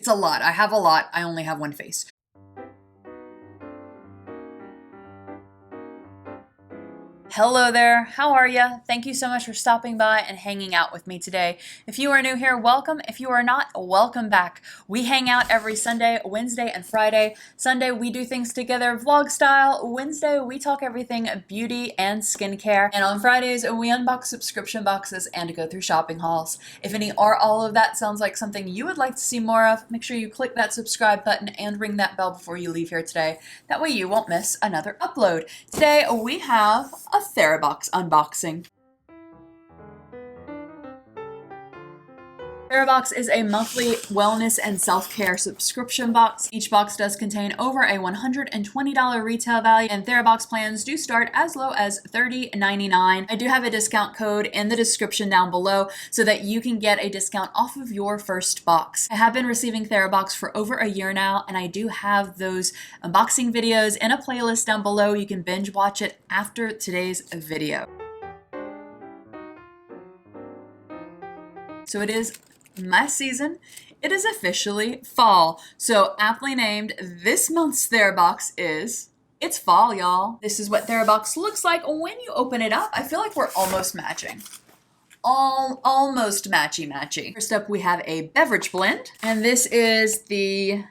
It's a lot. I have a lot. I only have one face. Hello there, how are ya? Thank you so much for stopping by and hanging out with me today. If you are new here, welcome. If you are not, welcome back. We hang out every Sunday, Wednesday, and Friday. Sunday, we do things together vlog style. Wednesday, we talk everything beauty and skincare. And on Fridays, we unbox subscription boxes and go through shopping hauls. If any or all of that sounds like something you would like to see more of, make sure you click that subscribe button and ring that bell before you leave here today. That way you won't miss another upload. Today, we have a Therabox unboxing. Therabox is a monthly wellness and self-care subscription box. Each box does contain over a $120 retail value, and Therabox plans do start as low as $30.99. I do have a discount code in the description down below so that you can get a discount off of your first box. I have been receiving Therabox for over a year now, and I do have those unboxing videos in a playlist down below. You can binge watch it after today's video. So it is my season. It is officially fall. So aptly named, this month's Therabox is, it's fall, y'all. This is what Therabox looks like when you open it up. I feel like we're almost matching. Almost matchy-matchy. First up, we have a beverage blend. And this is the...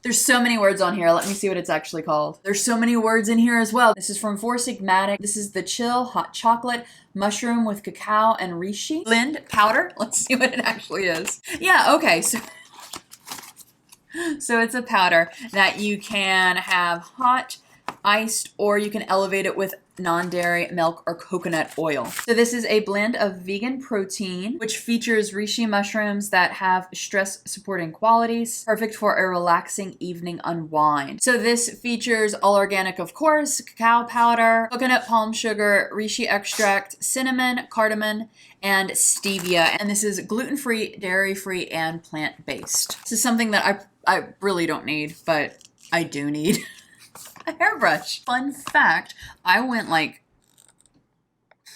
There's so many words on here. Let me see what it's actually called. There's so many words in here as well. This is from Four Sigmatic. This is the Chill Hot Chocolate Mushroom with Cacao and Reishi Blend Powder. Let's see what it actually is. Yeah, okay. So it's a powder that you can have hot, iced, or you can elevate it with non-dairy milk or coconut oil. So this is a blend of vegan protein, which features reishi mushrooms that have stress supporting qualities, perfect for a relaxing evening unwind. So this features all organic, of course, cacao powder, coconut palm sugar, reishi extract, cinnamon, cardamom, and stevia. And this is gluten-free, dairy-free, and plant-based. This is something that I really don't need, but I do need. A hairbrush. Fun fact, I went like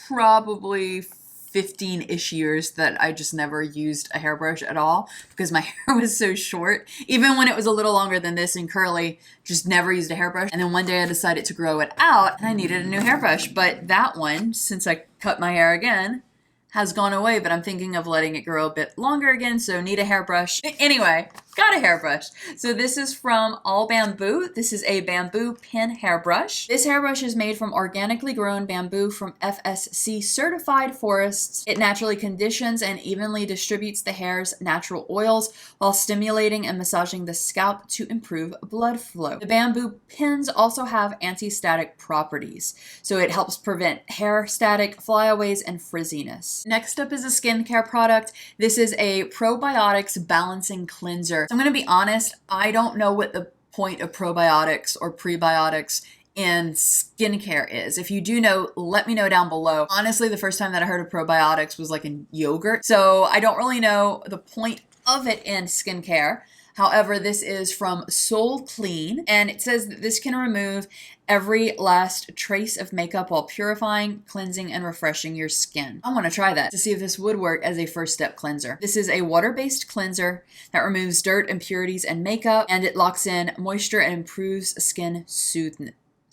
probably 15-ish years that I just never used a hairbrush at all because my hair was so short. Even when it was a little longer than this and curly, just never used a hairbrush. And then one day I decided to grow it out and I needed a new hairbrush. But that one, since I cut my hair again, has gone away, but I'm thinking of letting it grow a bit longer again, so need a hairbrush. Anyway, got a hairbrush. So this is from All Bamboo. This is a bamboo pin hairbrush. This hairbrush is made from organically grown bamboo from FSC certified forests. It naturally conditions and evenly distributes the hair's natural oils while stimulating and massaging the scalp to improve blood flow. The bamboo pins also have anti-static properties, so it helps prevent hair static, flyaways, and frizziness. Next up is a skincare product. This is a probiotics balancing cleanser. So I'm going to be honest, I don't know what the point of probiotics or prebiotics in skincare is. If you do know, let me know down below. Honestly, the first time that I heard of probiotics was like in yogurt. So I don't really know the point of it in skincare. However, this is from Soul Clean, and it says that this can remove every last trace of makeup while purifying, cleansing, and refreshing your skin. I want to try that to see if this would work as a first step cleanser. This is a water-based cleanser that removes dirt, impurities, and makeup, and it locks in moisture and improves skin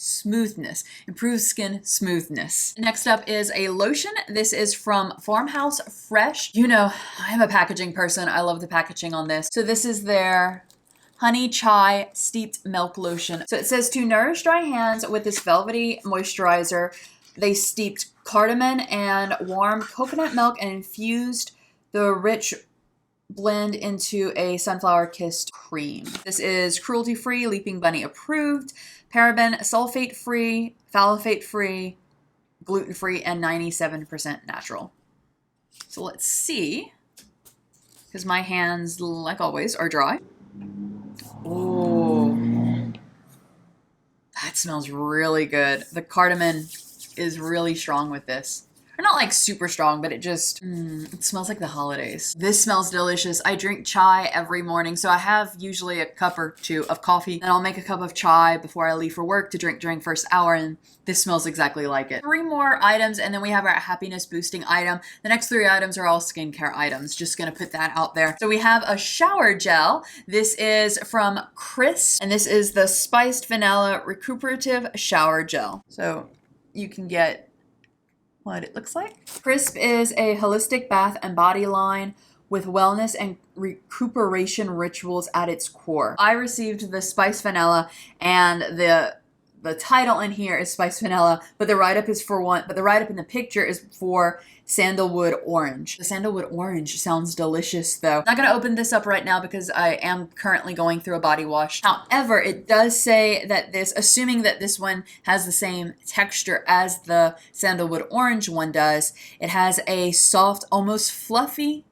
smoothness. Improves skin smoothness. Next up is a lotion. This is from Farmhouse Fresh. You know, I'm a packaging person. I love the packaging on this. So this is their honey chai steeped milk lotion. So it says to nourish dry hands with this velvety moisturizer. They steeped cardamom and warm coconut milk and infused the rich blend into a sunflower kissed cream. This is cruelty-free, Leaping Bunny approved, paraben, sulfate-free, phthalate-free, gluten-free, and 97% natural. So let's see, because my hands, like always, are dry. Oh, that smells really good. The cardamom is really strong with this. They're not like super strong, but it just, it smells like the holidays. This smells delicious. I drink chai every morning. So I have usually a cup or two of coffee, and I'll make a cup of chai before I leave for work to drink during first hour. And this smells exactly like it. 3 more items, and then we have our happiness boosting item. The next 3 items are all skincare items. Just gonna put that out there. So we have a shower gel. This is from Chris, and this is the spiced vanilla recuperative shower gel. So you can get what it looks like. Crisp is a holistic bath and body line with wellness and recuperation rituals at its core. I received the spiced vanilla, and the title in here is spiced vanilla, but the write-up is for one, but the write-up in the picture is for sandalwood orange. The sandalwood orange sounds delicious though. I'm not gonna open this up right now because I am currently going through a body wash. However, it does say that this, assuming that this one has the same texture as the sandalwood orange one does, it has a soft, almost fluffy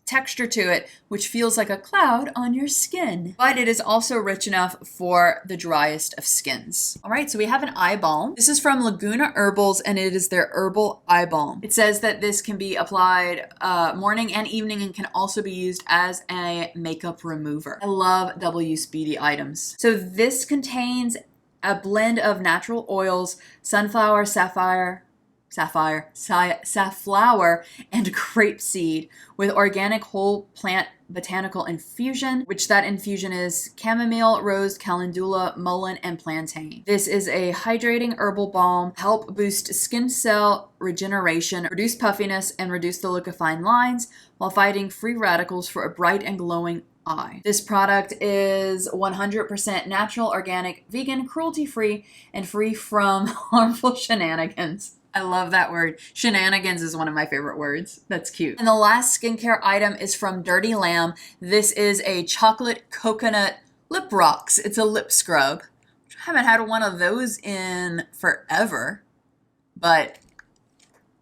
texture to it, which feels like a cloud on your skin. But it is also rich enough for the driest of skins. All right, so we have an eye balm. This is from Laguna Herbals, and it is their herbal eye balm. It says that this can be applied morning and evening and can also be used as a makeup remover. I love double-use beauty items. So this contains a blend of natural oils, sunflower, safflower, and grapeseed with organic whole plant botanical infusion, which that infusion is chamomile, rose, calendula, mullein, and plantain. This is a hydrating herbal balm, help boost skin cell regeneration, reduce puffiness, and reduce the look of fine lines while fighting free radicals for a bright and glowing eye. This product is 100% natural, organic, vegan, cruelty-free, and free from harmful shenanigans. I love that word. Shenanigans is one of my favorite words. That's cute. And the last skincare item is from Dirty Lamb. This is a chocolate coconut lip rocks. It's a lip scrub. I haven't had one of those in forever, but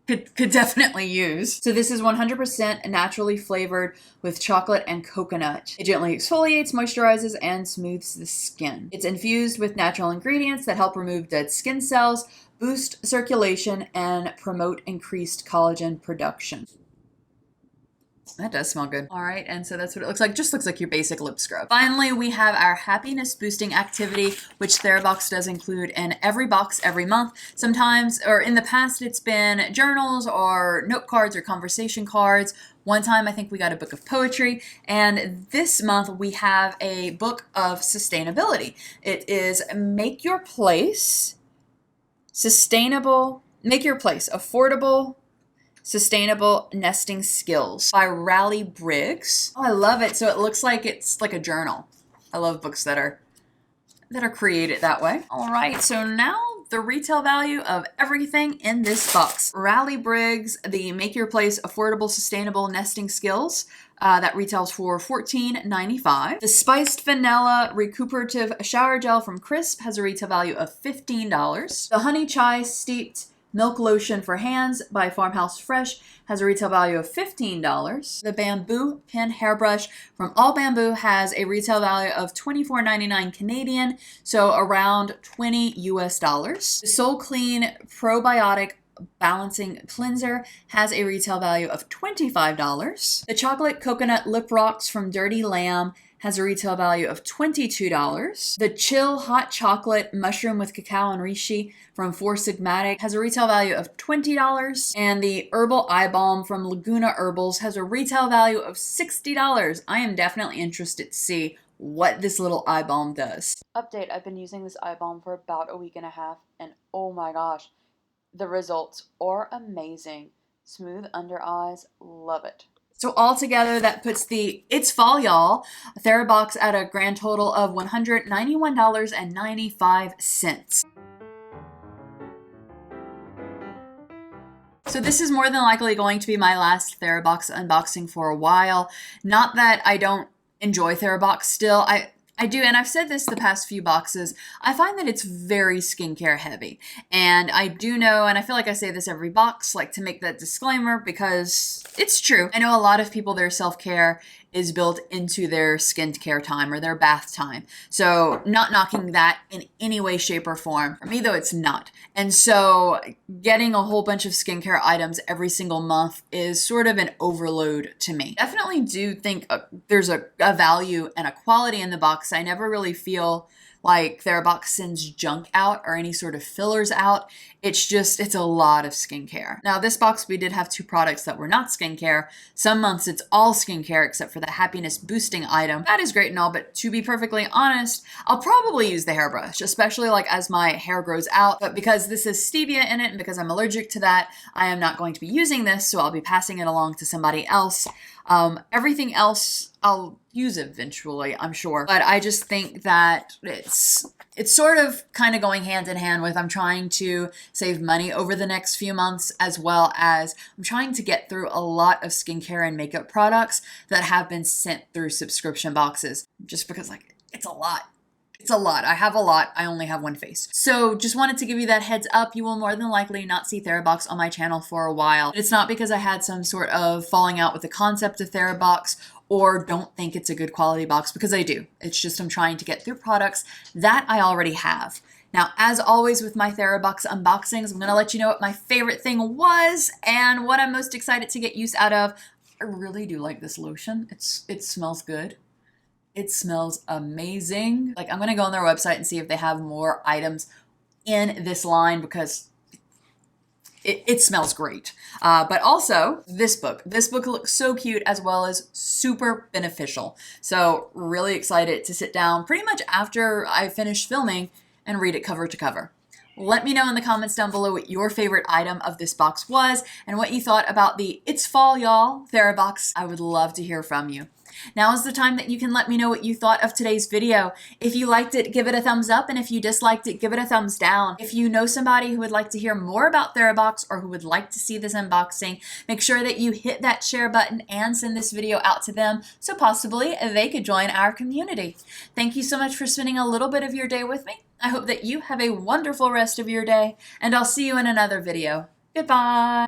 could definitely use. So this is 100% naturally flavored with chocolate and coconut. It gently exfoliates, moisturizes, and smooths the skin. It's infused with natural ingredients that help remove dead skin cells, boost circulation, and promote increased collagen production. That does smell good. All right, and so that's what it looks like. Just looks like your basic lip scrub. Finally, we have our happiness boosting activity, which Therabox does include in every box every month. Sometimes, or in the past, it's been journals or note cards or conversation cards. One time, I think we got a book of poetry, and this month we have a book of sustainability. It is Make Your Place Sustainable, Make Your Place Affordable, Sustainable Nesting Skills by Raleigh Briggs. Oh, I love it. So it looks like it's like a journal. I love books that are created that way. All right, so now the retail value of everything in this box. Raleigh Briggs, the Make Your Place Affordable Sustainable Nesting Skills. That retails for $14.95. The Spiced Vanilla Recuperative Shower Gel from Crisp has a retail value of $15. The Honey Chai Steeped Milk Lotion for Hands by Farmhouse Fresh has a retail value of $15. The Bamboo Pin Hairbrush from All Bamboo has a retail value of $24.99 Canadian, so around $20 US. The Soul Clean Probiotic Balancing Cleanser has a retail value of $25. The Chocolate Coconut Lip Rocks from Dirty Lamb has a retail value of $22. The Chill Hot Chocolate Mushroom with Cacao and Reishi from Four Sigmatic has a retail value of $20. And the Herbal Eye Balm from Laguna Herbals has a retail value of $60. I am definitely interested to see what this little eye balm does. Update, I've been using this eye balm for about a week and a half, and oh my gosh, the results are amazing. Smooth under eyes, love it. So altogether, that puts It's Fall, y'all, Therabox at a grand total of $191.95. So this is more than likely going to be my last Therabox unboxing for a while. Not that I don't enjoy Therabox still. I do, and I've said this the past few boxes, I find that it's very skincare heavy. And I do know, and I feel like I say this every box, like to make that disclaimer because it's true. I know a lot of people, their self-care is built into their skincare time or their bath time. So not knocking that in any way, shape, or form. For me, though, it's not. And so getting a whole bunch of skincare items every single month is sort of an overload to me. Definitely do think there's a value and a quality in the box. I never really feel like Therabox sends junk out or any sort of fillers out. It's a lot of skincare. Now this box, we did have 2 products that were not skincare. Some months it's all skincare except for the happiness boosting item. That is great and all, but to be perfectly honest, I'll probably use the hairbrush, especially like as my hair grows out. But because this has stevia in it and because I'm allergic to that, I am not going to be using this, so I'll be passing it along to somebody else. Everything else I'll use eventually, I'm sure. But I just think that it's sort of kind of going hand in hand with I'm trying to save money over the next few months, as well as I'm trying to get through a lot of skincare and makeup products that have been sent through subscription boxes, just because like it's a lot. It's a lot. I have a lot. I only have one face. So just wanted to give you that heads up. You will more than likely not see Therabox on my channel for a while. It's not because I had some sort of falling out with the concept of Therabox or don't think it's a good quality box, because I do. It's just I'm trying to get through products that I already have. Now, as always with my Therabox unboxings, I'm going to let you know what my favorite thing was and what I'm most excited to get use out of. I really do like this lotion. It smells good. It smells amazing. Like, I'm gonna go on their website and see if they have more items in this line, because it smells great. But also this book. This book looks so cute, as well as super beneficial. So really excited to sit down pretty much after I finish filming and read it cover to cover. Let me know in the comments down below what your favorite item of this box was and what you thought about the It's Fall Y'all Therabox. I would love to hear from you. Now is the time that you can let me know what you thought of today's video. If you liked it, give it a thumbs up, and if you disliked it, give it a thumbs down. If you know somebody who would like to hear more about Therabox or who would like to see this unboxing, make sure that you hit that share button and send this video out to them so possibly they could join our community. Thank you so much for spending a little bit of your day with me. I hope that you have a wonderful rest of your day, and I'll see you in another video. Goodbye.